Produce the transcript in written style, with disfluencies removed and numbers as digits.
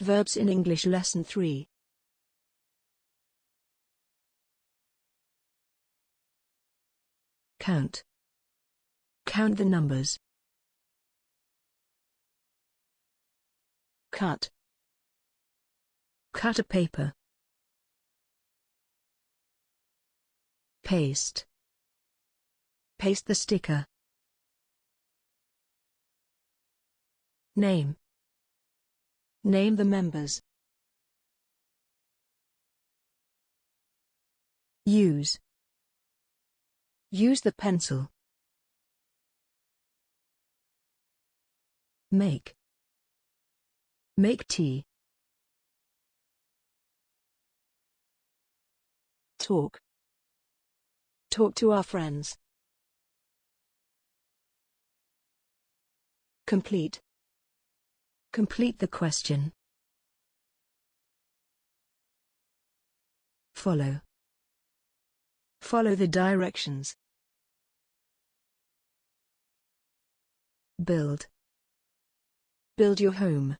Verbs in English Lesson 3. Count. Count the numbers. Cut. Cut a paper. Paste. Paste the sticker. Name. Name the members. Use. Use the pencil. Make. Make tea. Talk. Talk to our friends. Complete. Complete the question. Follow. Follow the directions. Build. Build your home.